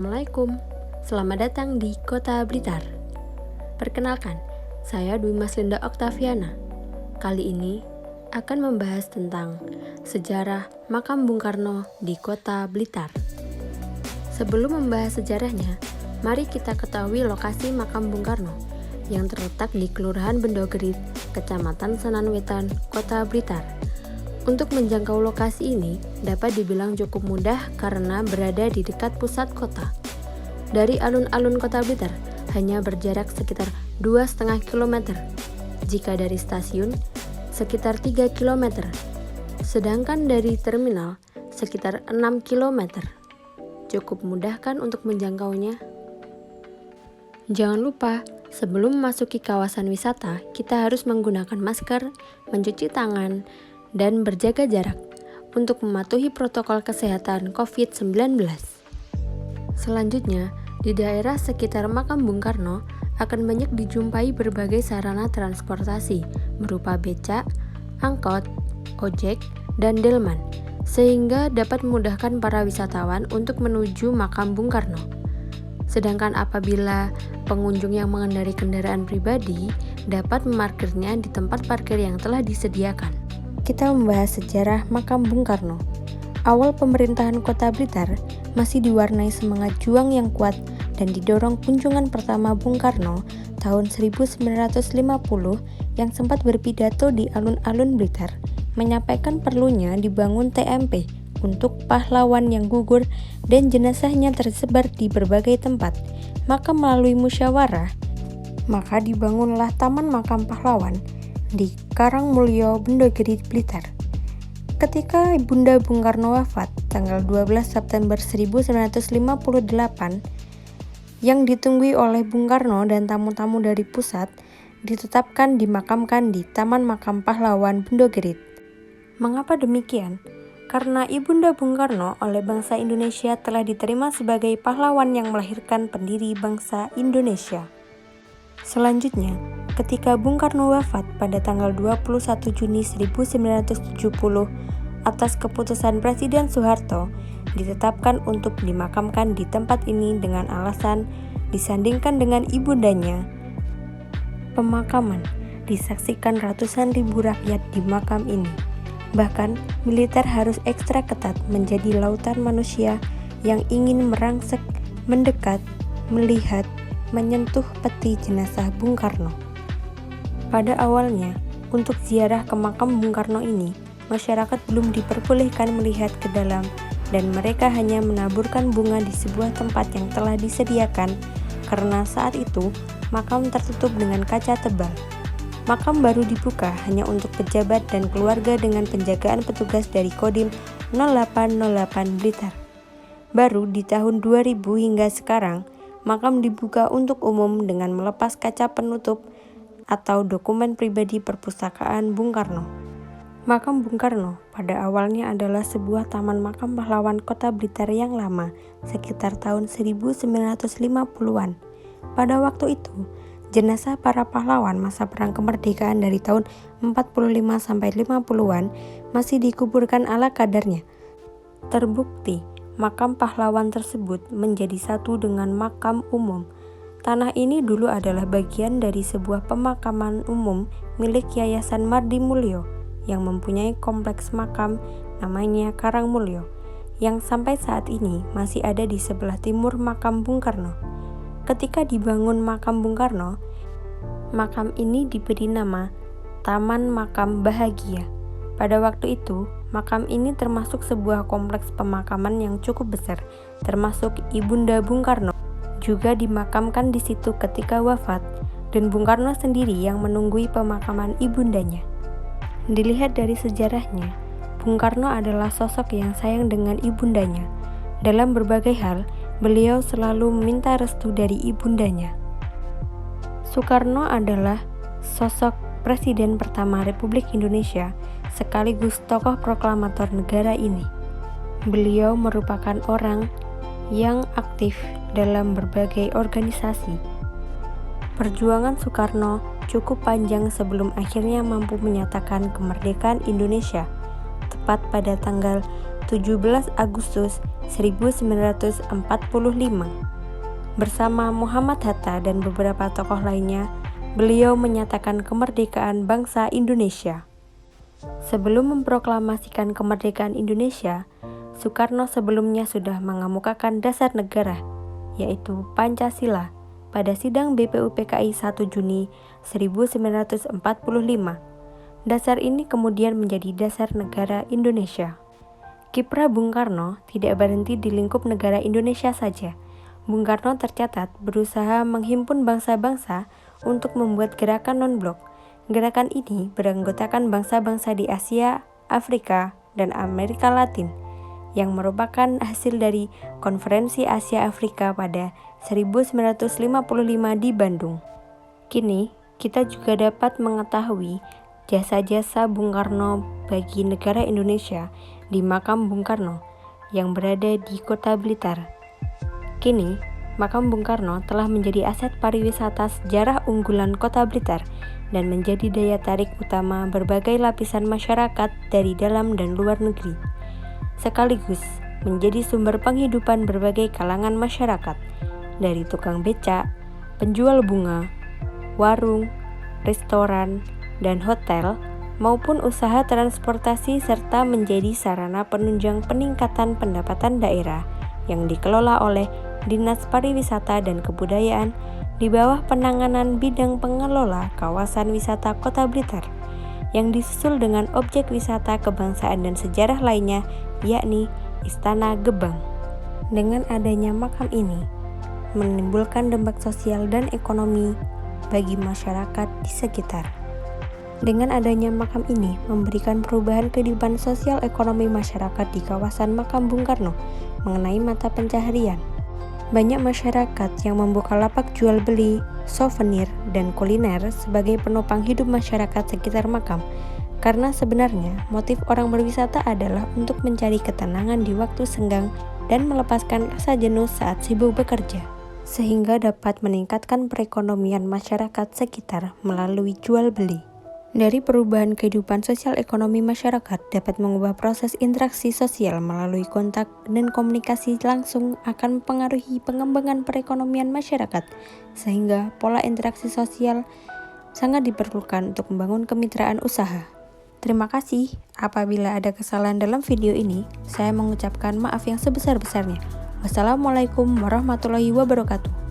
Assalamualaikum, selamat datang di Kota Blitar. Perkenalkan, saya Dwi Maslinda Oktaviana. Kali ini akan membahas tentang sejarah makam Bung Karno di Kota Blitar. Sebelum membahas sejarahnya, mari kita ketahui lokasi makam Bung Karno yang terletak di Kelurahan Bendogerit, Kecamatan Senanwetan, Kota Blitar. Untuk menjangkau lokasi ini dapat dibilang cukup mudah karena berada di dekat pusat kota. Dari alun-alun Kota Blitar hanya berjarak sekitar 2,5 km. Jika dari stasiun, sekitar 3 km. Sedangkan dari terminal, sekitar 6 km. Cukup mudah kan untuk menjangkaunya? Jangan lupa, sebelum memasuki kawasan wisata, kita harus menggunakan masker, mencuci tangan, dan berjaga jarak untuk mematuhi protokol kesehatan COVID-19. Selanjutnya, di daerah sekitar makam Bung Karno akan banyak dijumpai berbagai sarana transportasi berupa becak, angkot, ojek, dan delman, sehingga dapat memudahkan para wisatawan untuk menuju makam Bung Karno. Sedangkan apabila pengunjung yang mengendarai kendaraan pribadi dapat memarkirnya di tempat parkir yang telah disediakan. Kita membahas sejarah makam Bung Karno. Awal pemerintahan Kota Blitar masih diwarnai semangat juang yang kuat dan didorong kunjungan pertama Bung Karno tahun 1950 yang sempat berpidato di alun-alun Blitar, menyampaikan perlunya dibangun TMP untuk pahlawan yang gugur dan jenazahnya tersebar di berbagai tempat. Maka melalui musyawarah, maka dibangunlah Taman Makam Pahlawan di Karangmulyo, Bendogerit, Blitar. Ketika Ibunda Bung Karno wafat tanggal 12 September 1958, yang ditunggui oleh Bung Karno dan tamu-tamu dari pusat, ditetapkan dimakamkan di Taman Makam Pahlawan Bendogerit. Mengapa demikian? Karena Ibunda Bung Karno oleh bangsa Indonesia telah diterima sebagai pahlawan yang melahirkan pendiri bangsa Indonesia. Selanjutnya, ketika Bung Karno wafat pada tanggal 21 Juni 1970 atas keputusan Presiden Soeharto, ditetapkan untuk dimakamkan di tempat ini dengan alasan disandingkan dengan ibundanya. Pemakaman disaksikan ratusan ribu rakyat di makam ini. Bahkan, militer harus ekstra ketat menjadi lautan manusia yang ingin merangsek, mendekat, melihat, menyentuh peti jenazah Bung Karno. Pada awalnya, untuk ziarah ke makam Bung Karno ini, masyarakat belum diperbolehkan melihat ke dalam dan mereka hanya menaburkan bunga di sebuah tempat yang telah disediakan karena saat itu makam tertutup dengan kaca tebal. Makam baru dibuka hanya untuk pejabat dan keluarga dengan penjagaan petugas dari Kodim 0808 Blitar. Baru di tahun 2000 hingga sekarang, makam dibuka untuk umum dengan melepas kaca penutup atau dokumen pribadi perpustakaan Bung Karno. Makam Bung Karno pada awalnya adalah sebuah taman makam pahlawan Kota Blitar yang lama, sekitar tahun 1950-an. Pada waktu itu, jenazah para pahlawan masa perang kemerdekaan dari tahun 45-50-an masih dikuburkan ala kadarnya. Terbukti, makam pahlawan tersebut menjadi satu dengan makam umum. Tanah ini dulu adalah bagian dari sebuah pemakaman umum milik Yayasan Mardi Mulyo yang mempunyai kompleks makam namanya Karangmulyo, yang sampai saat ini masih ada di sebelah timur makam Bung Karno. Ketika dibangun makam Bung Karno, makam ini diberi nama Taman Makam Bahagia. Pada waktu itu, makam ini termasuk sebuah kompleks pemakaman yang cukup besar, termasuk Ibunda Bung Karno juga dimakamkan di situ ketika wafat, dan Bung Karno sendiri yang menunggui pemakaman ibundanya. Dilihat dari sejarahnya, Bung Karno adalah sosok yang sayang dengan ibundanya. Dalam berbagai hal, beliau selalu meminta restu dari ibundanya. Soekarno adalah sosok Presiden pertama Republik Indonesia sekaligus tokoh proklamator negara ini. Beliau merupakan orang yang aktif dalam berbagai organisasi. Perjuangan Soekarno cukup panjang sebelum akhirnya mampu menyatakan kemerdekaan Indonesia, tepat pada tanggal 17 Agustus 1945. Bersama Muhammad Hatta dan beberapa tokoh lainnya, beliau menyatakan kemerdekaan bangsa Indonesia. Sebelum memproklamasikan kemerdekaan Indonesia, Soekarno sebelumnya sudah mengemukakan dasar negara, yaitu Pancasila, pada sidang BPUPKI 1 Juni 1945. Dasar ini kemudian menjadi dasar negara Indonesia. Kiprah Bung Karno tidak berhenti di lingkup negara Indonesia saja. Bung Karno tercatat berusaha menghimpun bangsa-bangsa untuk membuat gerakan non-blok. Gerakan ini beranggotakan bangsa-bangsa di Asia, Afrika, dan Amerika Latin, yang merupakan hasil dari Konferensi Asia Afrika pada 1955 di Bandung. Kini, kita juga dapat mengetahui jasa-jasa Bung Karno bagi negara Indonesia di makam Bung Karno yang berada di Kota Blitar. Kini, makam Bung Karno telah menjadi aset pariwisata sejarah unggulan Kota Blitar dan menjadi daya tarik utama berbagai lapisan masyarakat dari dalam dan luar negeri, sekaligus menjadi sumber penghidupan berbagai kalangan masyarakat, dari tukang becak, penjual bunga, warung, restoran, dan hotel, maupun usaha transportasi serta menjadi sarana penunjang peningkatan pendapatan daerah yang dikelola oleh Dinas Pariwisata dan Kebudayaan di bawah penanganan bidang pengelola kawasan wisata Kota Blitar, yang disusul dengan objek wisata kebangsaan dan sejarah lainnya, yakni Istana Gebang. Dengan adanya makam ini, menimbulkan dampak sosial dan ekonomi bagi masyarakat di sekitar. Dengan adanya makam ini memberikan perubahan kehidupan sosial ekonomi masyarakat di kawasan makam Bung Karno mengenai mata pencaharian. Banyak masyarakat yang membuka lapak jual beli, souvenir, dan kuliner sebagai penopang hidup masyarakat sekitar makam. Karena sebenarnya motif orang berwisata adalah untuk mencari ketenangan di waktu senggang dan melepaskan rasa jenuh saat sibuk bekerja, sehingga dapat meningkatkan perekonomian masyarakat sekitar melalui jual beli. Dari perubahan kehidupan sosial ekonomi masyarakat dapat mengubah proses interaksi sosial melalui kontak dan komunikasi langsung akan mempengaruhi pengembangan perekonomian masyarakat, sehingga pola interaksi sosial sangat diperlukan untuk membangun kemitraan usaha. Terima kasih. Apabila ada kesalahan dalam video ini, saya mengucapkan maaf yang sebesar-besarnya. Wassalamualaikum warahmatullahi wabarakatuh.